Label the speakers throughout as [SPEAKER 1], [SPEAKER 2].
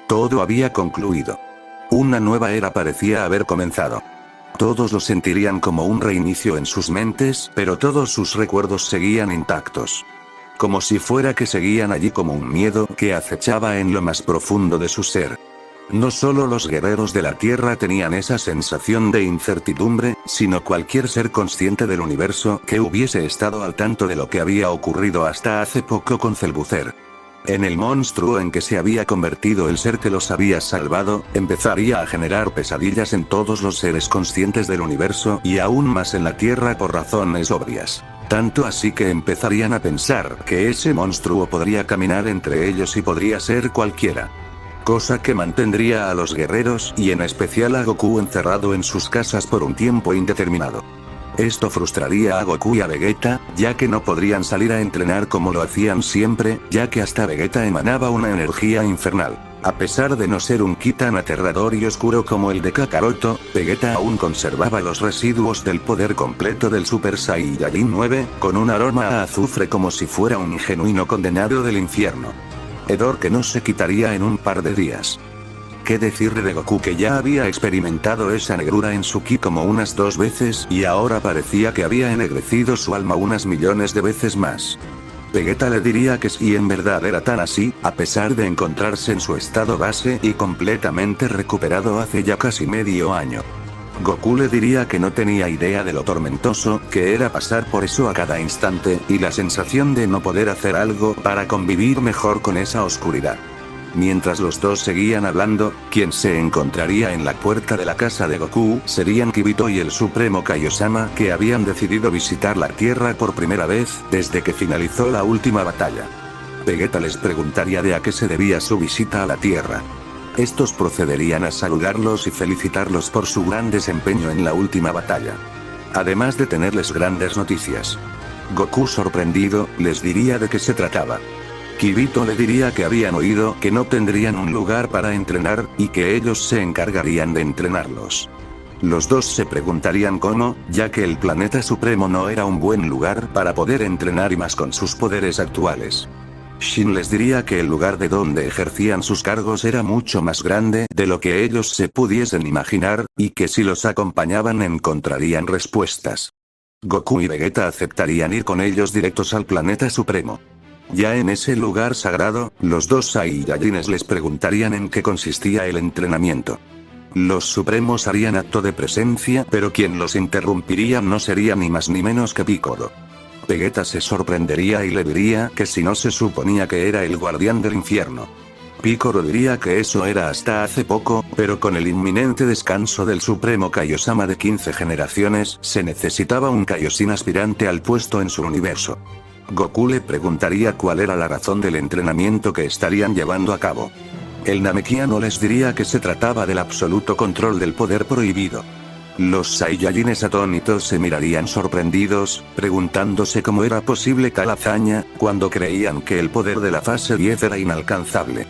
[SPEAKER 1] Todo había concluido. Una nueva era parecía haber comenzado. Todos lo sentirían como un reinicio en sus mentes, pero todos sus recuerdos seguían intactos. Como si fuera que seguían allí como un miedo que acechaba en lo más profundo de su ser. No solo los guerreros de la Tierra tenían esa sensación de incertidumbre, sino cualquier ser consciente del universo que hubiese estado al tanto de lo que había ocurrido hasta hace poco con Celbucer. En el monstruo en que se había convertido el ser que los había salvado, empezaría a generar pesadillas en todos los seres conscientes del universo y aún más en la Tierra por razones obvias. Tanto así que empezarían a pensar que ese monstruo podría caminar entre ellos y podría ser cualquiera. Cosa que mantendría a los guerreros y en especial a Goku encerrado en sus casas por un tiempo indeterminado. Esto frustraría a Goku y a Vegeta, ya que no podrían salir a entrenar como lo hacían siempre, ya que hasta Vegeta emanaba una energía infernal. A pesar de no ser un ki tan aterrador y oscuro como el de Kakaroto, Vegeta aún conservaba los residuos del poder completo del Super Saiyajin 9, con un aroma a azufre como si fuera un genuino condenado del infierno. Hedor que no se quitaría en un par de días. ¿Qué decir de Goku, que ya había experimentado esa negrura en su ki como unas 2 veces y ahora parecía que había ennegrecido su alma unas millones de veces más? Vegeta le diría que si en verdad era tan así, a pesar de encontrarse en su estado base y completamente recuperado hace ya casi medio año. Goku le diría que no tenía idea de lo tormentoso que era pasar por eso a cada instante y la sensación de no poder hacer algo para convivir mejor con esa oscuridad. Mientras los dos seguían hablando, quien se encontraría en la puerta de la casa de Goku serían Kibito y el Supremo Kaiosama, que habían decidido visitar la Tierra por primera vez desde que finalizó la última batalla. Vegeta les preguntaría de a qué se debía su visita a la Tierra. Estos procederían a saludarlos y felicitarlos por su gran desempeño en la última batalla. Además de tenerles grandes noticias. Goku, sorprendido, les diría de qué se trataba. Kibito le diría que habían oído que no tendrían un lugar para entrenar, y que ellos se encargarían de entrenarlos. Los dos se preguntarían cómo, ya que el planeta supremo no era un buen lugar para poder entrenar y más con sus poderes actuales. Shin les diría que el lugar de donde ejercían sus cargos era mucho más grande de lo que ellos se pudiesen imaginar, y que si los acompañaban encontrarían respuestas. Goku y Vegeta aceptarían ir con ellos directos al planeta supremo. Ya en ese lugar sagrado, los dos Saiyajines les preguntarían en qué consistía el entrenamiento. Los Supremos harían acto de presencia, pero quien los interrumpiría no sería ni más ni menos que Piccolo. Vegeta se sorprendería y le diría que si no se suponía que era el guardián del infierno. Piccolo diría que eso era hasta hace poco, pero con el inminente descanso del Supremo Kaiosama de 15 generaciones, se necesitaba un Kaioshin aspirante al puesto en su universo. Goku le preguntaría cuál era la razón del entrenamiento que estarían llevando a cabo. El Namekiano les diría que se trataba del absoluto control del poder prohibido. Los Saiyajines atónitos se mirarían sorprendidos, preguntándose cómo era posible tal hazaña, cuando creían que el poder de la fase 10 era inalcanzable.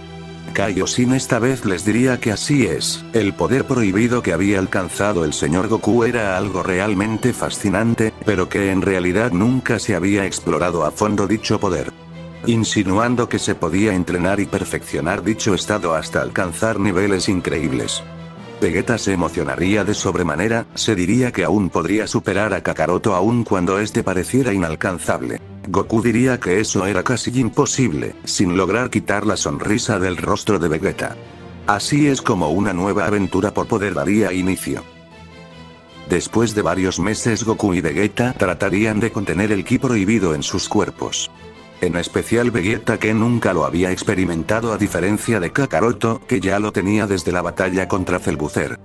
[SPEAKER 1] Kaioshin esta vez les diría que así es, el poder prohibido que había alcanzado el señor Goku era algo realmente fascinante, pero que en realidad nunca se había explorado a fondo dicho poder. Insinuando que se podía entrenar y perfeccionar dicho estado hasta alcanzar niveles increíbles. Vegeta se emocionaría de sobremanera, se diría que aún podría superar a Kakaroto aun cuando este pareciera inalcanzable. Goku diría que eso era casi imposible, sin lograr quitar la sonrisa del rostro de Vegeta. Así es como una nueva aventura por poder daría inicio. Después de varios meses, Goku y Vegeta tratarían de contener el ki prohibido en sus cuerpos. En especial Vegeta, que nunca lo había experimentado a diferencia de Kakaroto, que ya lo tenía desde la batalla contra Celbucer.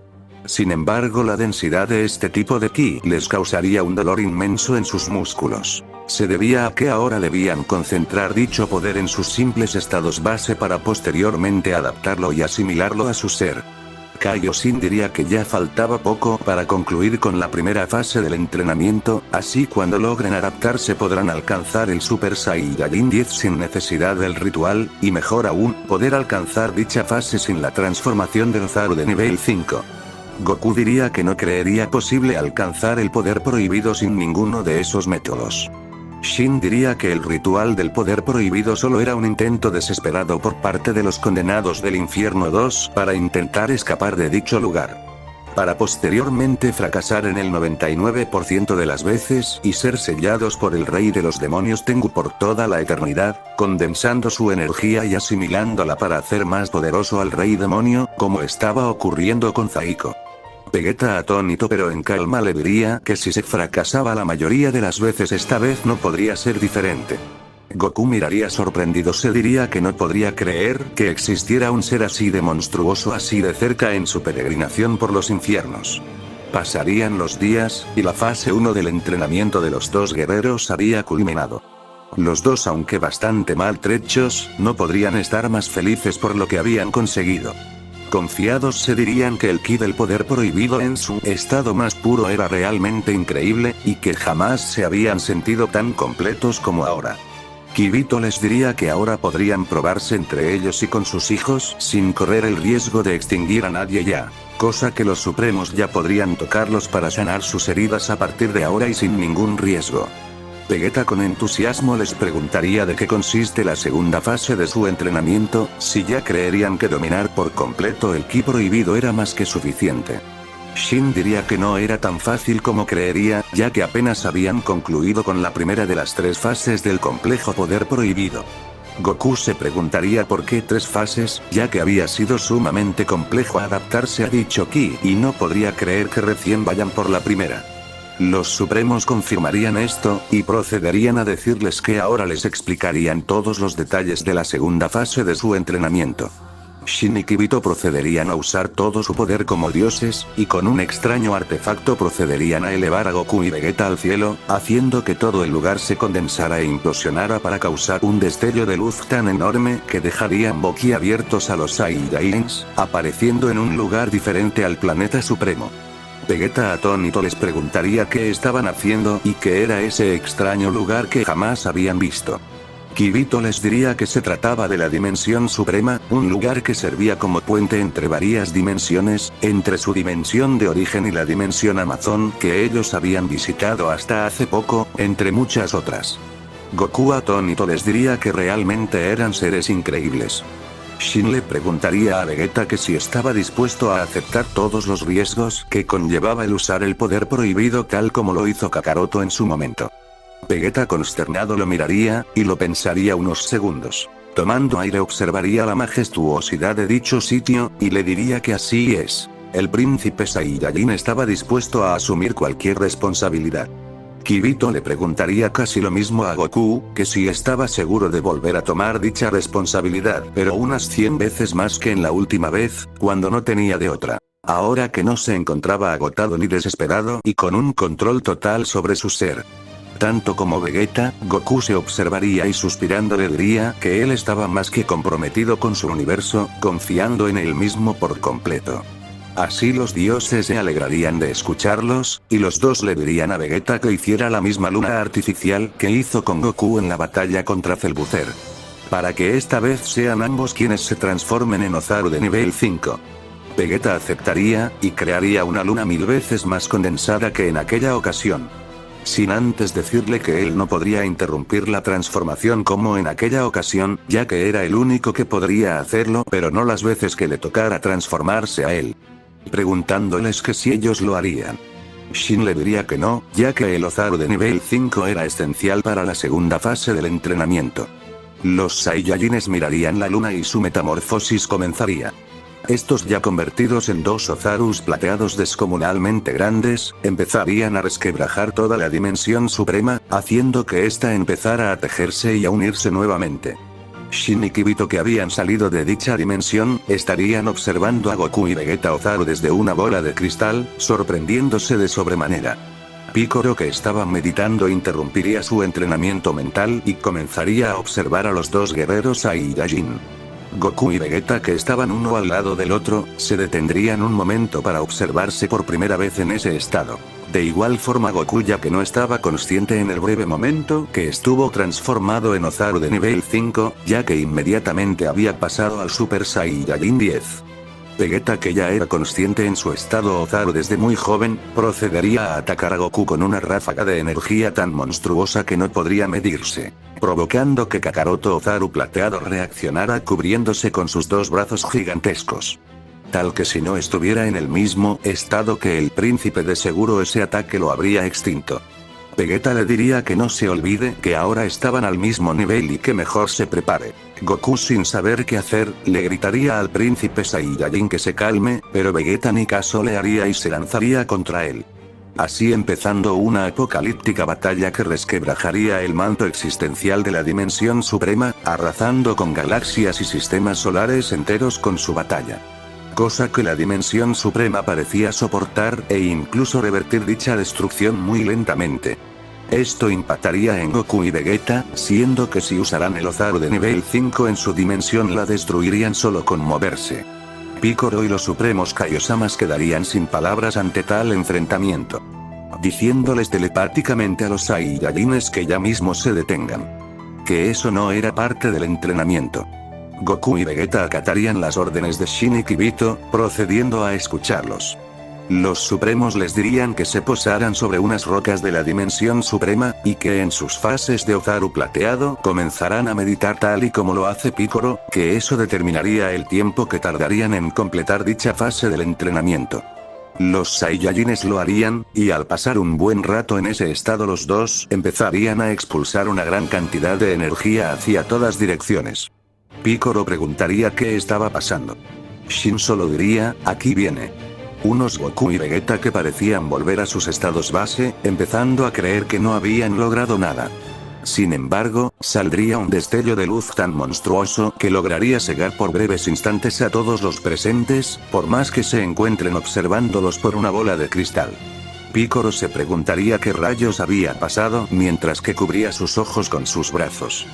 [SPEAKER 1] Sin embargo, la densidad de este tipo de ki les causaría un dolor inmenso en sus músculos. Se debía a que ahora debían concentrar dicho poder en sus simples estados base para posteriormente adaptarlo y asimilarlo a su ser. Kaioshin diría que ya faltaba poco para concluir con la primera fase del entrenamiento, así cuando logren adaptarse podrán alcanzar el Super Saiyajin 10 sin necesidad del ritual, y mejor aún, poder alcanzar dicha fase sin la transformación del Zaru de nivel 5. Goku diría que no creería posible alcanzar el poder prohibido sin ninguno de esos métodos. Shin diría que el ritual del poder prohibido solo era un intento desesperado por parte de los condenados del infierno 2 para intentar escapar de dicho lugar, para posteriormente fracasar en el 99% de las veces y ser sellados por el rey de los demonios Tengu por toda la eternidad, condensando su energía y asimilándola para hacer más poderoso al rey demonio, como estaba ocurriendo con Zaiko. Vegeta, atónito pero en calma, le diría que si se fracasaba la mayoría de las veces, esta vez no podría ser diferente. Goku miraría sorprendido, se diría que no podría creer que existiera un ser así de monstruoso así de cerca en su peregrinación por los infiernos. Pasarían los días, y la fase 1 del entrenamiento de los dos guerreros había culminado. Los dos, aunque bastante maltrechos, no podrían estar más felices por lo que habían conseguido. Confiados se dirían que el ki del poder prohibido en su estado más puro era realmente increíble, y que jamás se habían sentido tan completos como ahora. Kibito les diría que ahora podrían probarse entre ellos y con sus hijos sin correr el riesgo de extinguir a nadie ya, cosa que los supremos ya podrían tocarlos para sanar sus heridas a partir de ahora y sin ningún riesgo. Vegeta con entusiasmo les preguntaría de qué consiste la segunda fase de su entrenamiento, si ya creerían que dominar por completo el ki prohibido era más que suficiente. Shin diría que no era tan fácil como creería, ya que apenas habían concluido con la primera de las 3 fases del complejo poder prohibido. Goku se preguntaría por qué 3 fases, ya que había sido sumamente complejo adaptarse a dicho ki, y no podría creer que recién vayan por la primera. Los supremos confirmarían esto, y procederían a decirles que ahora les explicarían todos los detalles de la segunda fase de su entrenamiento. Shin y Kibito procederían a usar todo su poder como dioses, y con un extraño artefacto procederían a elevar a Goku y Vegeta al cielo, haciendo que todo el lugar se condensara e implosionara para causar un destello de luz tan enorme que dejarían boquiabiertos a los Saiyajins, apareciendo en un lugar diferente al planeta supremo. Vegeta, atónito, les preguntaría qué estaban haciendo y qué era ese extraño lugar que jamás habían visto. Kibito les diría que se trataba de la Dimensión Suprema, un lugar que servía como puente entre varias dimensiones, entre su dimensión de origen y la dimensión Amazon que ellos habían visitado hasta hace poco, entre muchas otras. Goku, atónito, les diría que realmente eran seres increíbles. Shin le preguntaría a Vegeta que si estaba dispuesto a aceptar todos los riesgos que conllevaba el usar el poder prohibido tal como lo hizo Kakaroto en su momento. Vegeta, consternado, lo miraría, y lo pensaría unos segundos. Tomando aire observaría la majestuosidad de dicho sitio, y le diría que así es. El príncipe Saiyajin estaba dispuesto a asumir cualquier responsabilidad. Kibito le preguntaría casi lo mismo a Goku, que si estaba seguro de volver a tomar dicha responsabilidad, pero unas 100 veces más que en la última vez, cuando no tenía de otra. Ahora que no se encontraba agotado ni desesperado y con un control total sobre su ser. Tanto como Vegeta, Goku se observaría y suspirando le diría que él estaba más que comprometido con su universo, confiando en él mismo por completo. Así los dioses se alegrarían de escucharlos, y los dos le dirían a Vegeta que hiciera la misma luna artificial que hizo con Goku en la batalla contra Cellbuzzer. Para que esta vez sean ambos quienes se transformen en Ozaru de nivel 5. Vegeta aceptaría, y crearía una luna 1000 veces más condensada que en aquella ocasión. Sin antes decirle que él no podría interrumpir la transformación como en aquella ocasión, ya que era el único que podría hacerlo, pero no las veces que le tocara transformarse a él. Preguntándoles que si ellos lo harían. Shin le diría que no, ya que el Ozaru de nivel 5 era esencial para la segunda fase del entrenamiento. Los Saiyajines mirarían la luna y su metamorfosis comenzaría. Estos, ya convertidos en 2 Ozarus plateados descomunalmente grandes, empezarían a resquebrajar toda la Dimensión Suprema, haciendo que ésta empezara a tejerse y a unirse nuevamente. Shin y Kibito, que habían salido de dicha dimensión, estarían observando a Goku y Vegeta Ozaru desde una bola de cristal, sorprendiéndose de sobremanera. Piccolo, que estaba meditando, interrumpiría su entrenamiento mental y comenzaría a observar a los 2 guerreros Saiyajin. Goku y Vegeta, que estaban uno al lado del otro, se detendrían un momento para observarse por primera vez en ese estado. De igual forma Goku, ya que no estaba consciente en el breve momento que estuvo transformado en Ozaru de nivel 5, ya que inmediatamente había pasado al Super Saiyajin 10. Vegeta, que ya era consciente en su estado Ozaru desde muy joven, procedería a atacar a Goku con una ráfaga de energía tan monstruosa que no podría medirse, provocando que Kakaroto Ozaru plateado reaccionara cubriéndose con sus dos brazos gigantescos. Tal que si no estuviera en el mismo estado que el príncipe, de seguro ese ataque lo habría extinto. Vegeta le diría que no se olvide que ahora estaban al mismo nivel y que mejor se prepare. Goku, sin saber qué hacer, le gritaría al príncipe Saiyajin que se calme, pero Vegeta ni caso le haría y se lanzaría contra él. Así empezando una apocalíptica batalla que resquebrajaría el manto existencial de la Dimensión Suprema, arrasando con galaxias y sistemas solares enteros con su batalla. Cosa que la Dimensión Suprema parecía soportar e incluso revertir dicha destrucción muy lentamente. Esto impactaría en Goku y Vegeta, siendo que si usaran el Ozaru de nivel 5 en su dimensión la destruirían solo con moverse. Piccolo y los supremos Kaiosamas quedarían sin palabras ante tal enfrentamiento, diciéndoles telepáticamente a los Saiyajines que ya mismo se detengan. Que eso no era parte del entrenamiento. Goku y Vegeta acatarían las órdenes de Shin y Kibito, procediendo a escucharlos. Los supremos les dirían que se posaran sobre unas rocas de la Dimensión Suprema, y que en sus fases de Ozaru plateado comenzarán a meditar tal y como lo hace Piccolo, que eso determinaría el tiempo que tardarían en completar dicha fase del entrenamiento. Los Saiyajines lo harían, y al pasar un buen rato en ese estado los dos empezarían a expulsar una gran cantidad de energía hacia todas direcciones. Piccolo preguntaría qué estaba pasando. Shin solo diría, aquí viene. Unos Goku y Vegeta que parecían volver a sus estados base, empezando a creer que no habían logrado nada. Sin embargo, saldría un destello de luz tan monstruoso que lograría cegar por breves instantes a todos los presentes, por más que se encuentren observándolos por una bola de cristal. Piccolo se preguntaría qué rayos había pasado mientras que cubría sus ojos con sus brazos.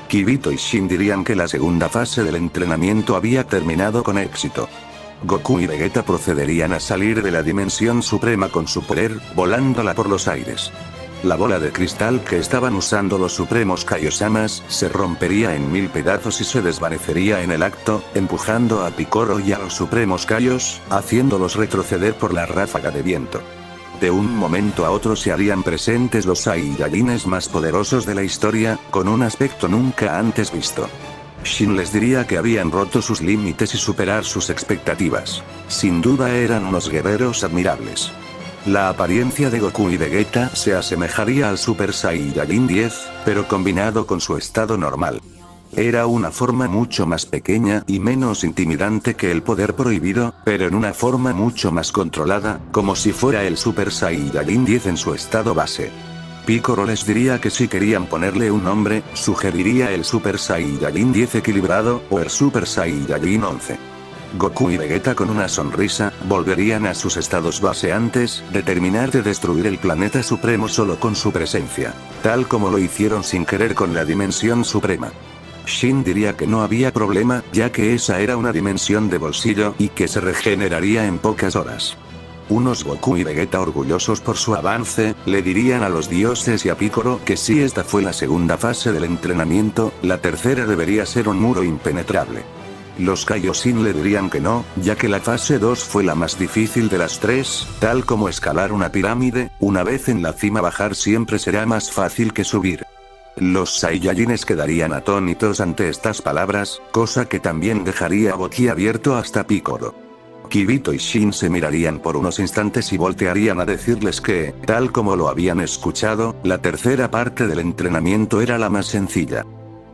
[SPEAKER 1] Kibito y Shin dirían que la segunda fase del entrenamiento había terminado con éxito. Goku y Vegeta procederían a salir de la Dimensión Suprema con su poder, volándola por los aires. La bola de cristal que estaban usando los supremos Kaiosamas se rompería en 1000 pedazos y se desvanecería en el acto, empujando a Piccolo y a los supremos Kaios, haciéndolos retroceder por la ráfaga de viento. De un momento a otro se harían presentes los Saiyajines más poderosos de la historia, con un aspecto nunca antes visto. Shin les diría que habían roto sus límites y superar sus expectativas. Sin duda eran unos guerreros admirables. La apariencia de Goku y Vegeta se asemejaría al Super Saiyajin 10, pero combinado con su estado normal. Era una forma mucho más pequeña y menos intimidante que el poder prohibido, pero en una forma mucho más controlada, como si fuera el Super Saiyajin 10 en su estado base. Piccolo les diría que si querían ponerle un nombre, sugeriría el Super Saiyajin 10 equilibrado, o el Super Saiyajin 11. Goku y Vegeta con una sonrisa, volverían a sus estados base antes de terminar de destruir el planeta supremo solo con su presencia, tal como lo hicieron sin querer con la Dimensión Suprema. Shin diría que no había problema, ya que esa era una dimensión de bolsillo y que se regeneraría en pocas horas. Unos Goku y Vegeta orgullosos por su avance, le dirían a los dioses y a Piccolo que si esta fue la segunda fase del entrenamiento, la tercera debería ser un muro impenetrable. Los Kaioshin le dirían que no, ya que la fase 2 fue la más difícil de las tres, tal como escalar una pirámide, una vez en la cima bajar siempre será más fácil que subir. Los Saiyajines quedarían atónitos ante estas palabras, cosa que también dejaría boquiabierto hasta Piccolo. Kibito y Shin se mirarían por unos instantes y voltearían a decirles que, tal como lo habían escuchado, la tercera parte del entrenamiento era la más sencilla.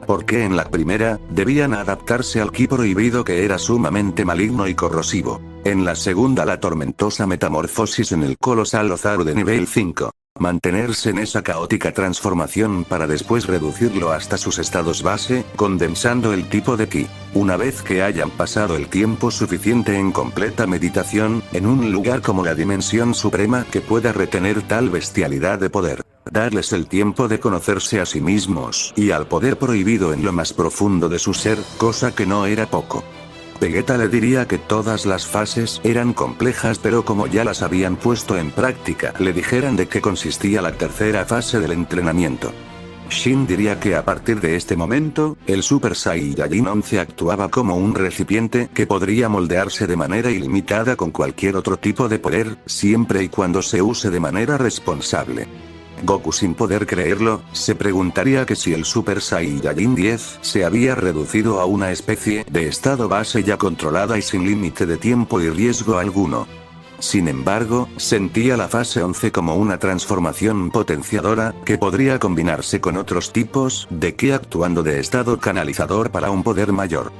[SPEAKER 1] Porque en la primera, debían adaptarse al ki prohibido que era sumamente maligno y corrosivo. En la segunda la tormentosa metamorfosis en el colosal Ozaru de nivel 5. Mantenerse en esa caótica transformación para después reducirlo hasta sus estados base, condensando el tipo de ki. Una vez que hayan pasado el tiempo suficiente en completa meditación, en un lugar como la Dimensión Suprema que pueda retener tal bestialidad de poder, darles el tiempo de conocerse a sí mismos y al poder prohibido en lo más profundo de su ser, cosa que no era poco. Vegeta le diría que todas las fases eran complejas, pero como ya las habían puesto en práctica, le dijeran de qué consistía la tercera fase del entrenamiento. Shin diría que a partir de este momento, el Super Saiyajin 11 actuaba como un recipiente que podría moldearse de manera ilimitada con cualquier otro tipo de poder, siempre y cuando se use de manera responsable. Goku, sin poder creerlo, se preguntaría que si el Super Saiyajin 10 se había reducido a una especie de estado base ya controlada y sin límite de tiempo y riesgo alguno. Sin embargo, sentía la fase 11 como una transformación potenciadora, que podría combinarse con otros tipos de ki actuando de estado canalizador para un poder mayor.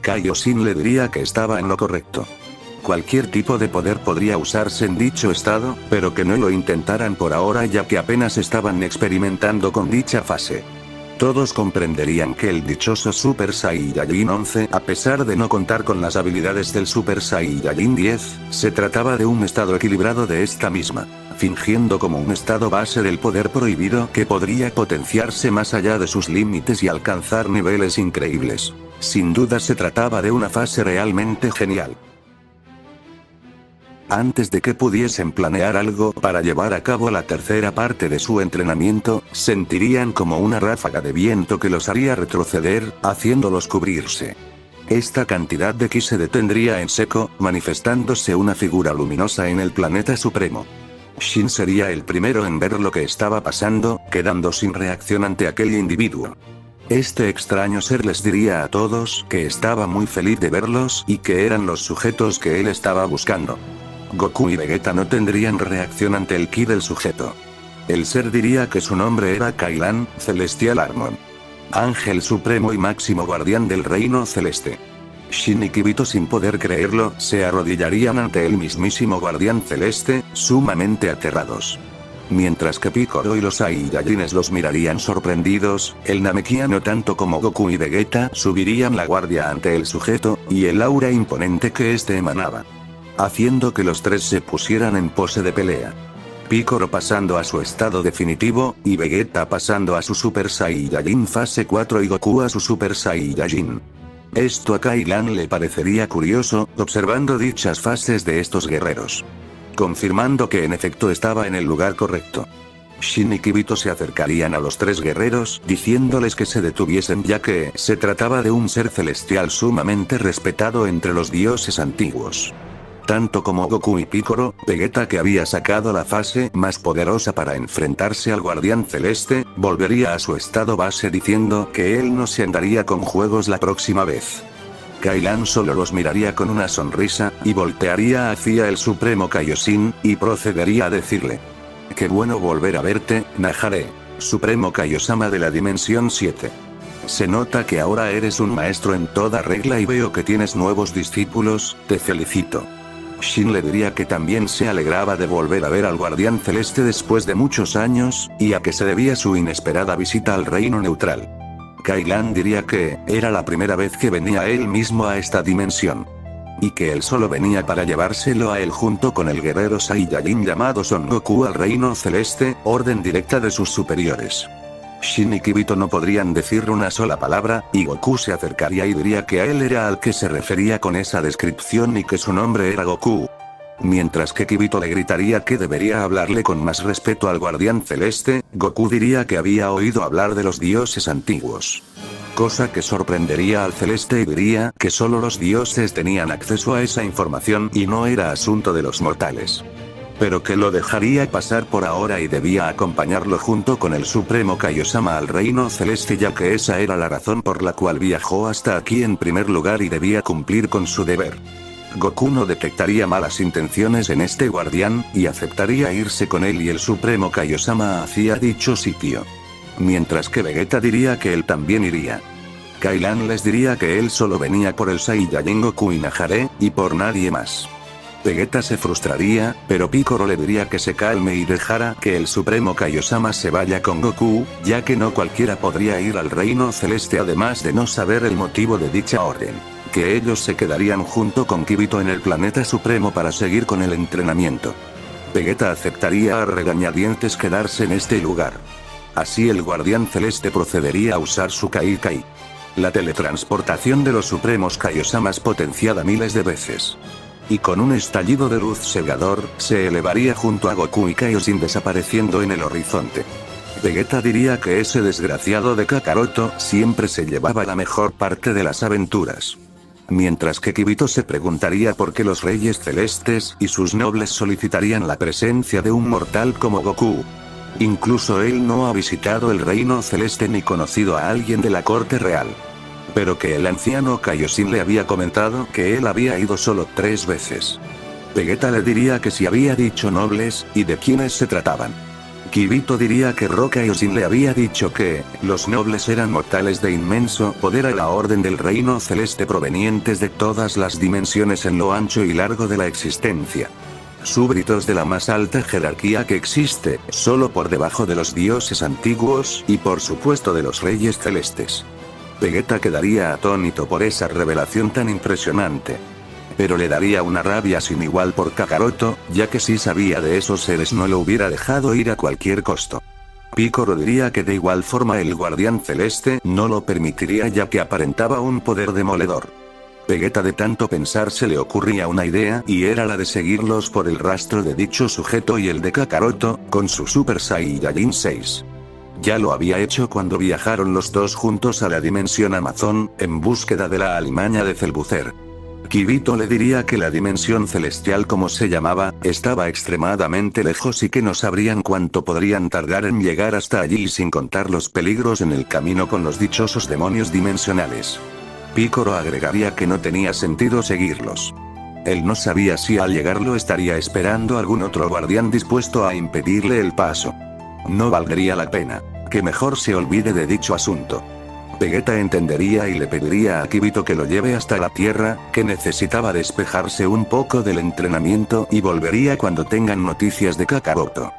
[SPEAKER 1] Kaioshin le diría que estaba en lo correcto. Cualquier tipo de poder podría usarse en dicho estado, pero que no lo intentaran por ahora ya que apenas estaban experimentando con dicha fase. Todos comprenderían que el dichoso Super Saiyajin 11, a pesar de no contar con las habilidades del Super Saiyajin 10, se trataba de un estado equilibrado de esta misma, fingiendo como un estado base del poder prohibido que podría potenciarse más allá de sus límites y alcanzar niveles increíbles. Sin duda se trataba de una fase realmente genial. Antes de que pudiesen planear algo para llevar a cabo la tercera parte de su entrenamiento, sentirían como una ráfaga de viento que los haría retroceder, haciéndolos cubrirse. Esta cantidad de ki se detendría en seco, manifestándose una figura luminosa en el planeta supremo. Shin sería el primero en ver lo que estaba pasando, quedando sin reacción ante aquel individuo. Este extraño ser les diría a todos que estaba muy feliz de verlos y que eran los sujetos que él estaba buscando. Goku y Vegeta no tendrían reacción ante el ki del sujeto. El ser diría que su nombre era Kailan, Celestial Armon. Ángel supremo y máximo guardián del reino celeste. Shin y Kibito, sin poder creerlo, se arrodillarían ante el mismísimo guardián celeste, sumamente aterrados. Mientras que Piccolo y los Saiyajines los mirarían sorprendidos, el Namekiano tanto como Goku y Vegeta subirían la guardia ante el sujeto, y el aura imponente que este emanaba, haciendo que los tres se pusieran en pose de pelea. Piccolo pasando a su estado definitivo, y Vegeta pasando a su Super Saiyajin fase 4 y Goku a su Super Saiyajin. Esto a Kailan le parecería curioso, observando dichas fases de estos guerreros, confirmando que en efecto estaba en el lugar correcto. Shin y Kibito se acercarían a los tres guerreros, diciéndoles que se detuviesen ya que se trataba de un ser celestial sumamente respetado entre los dioses antiguos. Tanto como Goku y Piccolo, Vegeta, que había sacado la fase más poderosa para enfrentarse al guardián celeste, volvería a su estado base diciendo que él no se andaría con juegos la próxima vez. Kailan solo los miraría con una sonrisa, y voltearía hacia el supremo Kaioshin, y procedería a decirle: «Qué bueno volver a verte, Nahare, supremo Kaiosama de la dimensión 7. Se nota que ahora eres un maestro en toda regla y veo que tienes nuevos discípulos, te felicito». Shin le diría que también se alegraba de volver a ver al guardián celeste después de muchos años, y a que se debía su inesperada visita al reino neutral. Kailan diría que era la primera vez que venía él mismo a esta dimensión, y que él solo venía para llevárselo a él junto con el guerrero Saiyajin llamado Son Goku al reino celeste, orden directa de sus superiores. Shin y Kibito no podrían decir una sola palabra, y Goku se acercaría y diría que a él era al que se refería con esa descripción y que su nombre era Goku. Mientras que Kibito le gritaría que debería hablarle con más respeto al guardián celeste, Goku diría que había oído hablar de los dioses antiguos. Cosa que sorprendería al celeste y diría que solo los dioses tenían acceso a esa información y no era asunto de los mortales. Pero que lo dejaría pasar por ahora y debía acompañarlo junto con el supremo Kaiosama al reino celeste ya que esa era la razón por la cual viajó hasta aquí en primer lugar y debía cumplir con su deber. Goku no detectaría malas intenciones en este guardián, y aceptaría irse con él y el supremo Kaiosama hacia dicho sitio. Mientras que Vegeta diría que él también iría. Kailan les diría que él solo venía por el Saiyajin Goku y Nahare, y por nadie más. Vegeta se frustraría, pero Piccolo le diría que se calme y dejara que el supremo Kaiosama se vaya con Goku, ya que no cualquiera podría ir al reino celeste además de no saber el motivo de dicha orden. Que ellos se quedarían junto con Kibito en el planeta supremo para seguir con el entrenamiento. Vegeta aceptaría a regañadientes quedarse en este lugar. Así el guardián celeste procedería a usar su Kai-Kai, la teletransportación de los supremos Kaiosamas potenciada miles de veces. Y con un estallido de luz cegador, se elevaría junto a Goku y Kaioshin desapareciendo en el horizonte. Vegeta diría que ese desgraciado de Kakaroto siempre se llevaba la mejor parte de las aventuras. Mientras que Kibito se preguntaría por qué los Reyes Celestes y sus nobles solicitarían la presencia de un mortal como Goku. Incluso él no ha visitado el Reino Celeste ni conocido a alguien de la corte real. Pero que el anciano Kaioshin le había comentado que él había ido solo 3 veces. Vegeta le diría que si había dicho nobles, y de quiénes se trataban. Kibito diría que Kaioshin le había dicho que, los nobles eran mortales de inmenso poder a la orden del reino celeste provenientes de todas las dimensiones en lo ancho y largo de la existencia. Súbditos de la más alta jerarquía que existe, solo por debajo de los dioses antiguos, y por supuesto de los reyes celestes. Vegeta quedaría atónito por esa revelación tan impresionante. Pero le daría una rabia sin igual por Kakaroto, ya que si sabía de esos seres no lo hubiera dejado ir a cualquier costo. Piccolo diría que de igual forma el guardián celeste no lo permitiría ya que aparentaba un poder demoledor. Vegeta de tanto pensar se le ocurría una idea y era la de seguirlos por el rastro de dicho sujeto y el de Kakaroto, con su Super Saiyajin 6. Ya lo había hecho cuando viajaron los dos juntos a la dimensión Amazon, en búsqueda de la alimaña de Celbucer. Kibito le diría que la dimensión celestial como se llamaba, estaba extremadamente lejos y que no sabrían cuánto podrían tardar en llegar hasta allí sin contar los peligros en el camino con los dichosos demonios dimensionales. Piccolo agregaría que no tenía sentido seguirlos. Él no sabía si al llegar lo estaría esperando algún otro guardián dispuesto a impedirle el paso. No valdría la pena, que mejor se olvide de dicho asunto. Vegeta entendería y le pediría a Kibito que lo lleve hasta la Tierra, que necesitaba despejarse un poco del entrenamiento y volvería cuando tengan noticias de Kakaroto.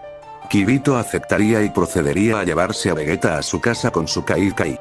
[SPEAKER 1] Kibito aceptaría y procedería a llevarse a Vegeta a su casa con su Kai Kai.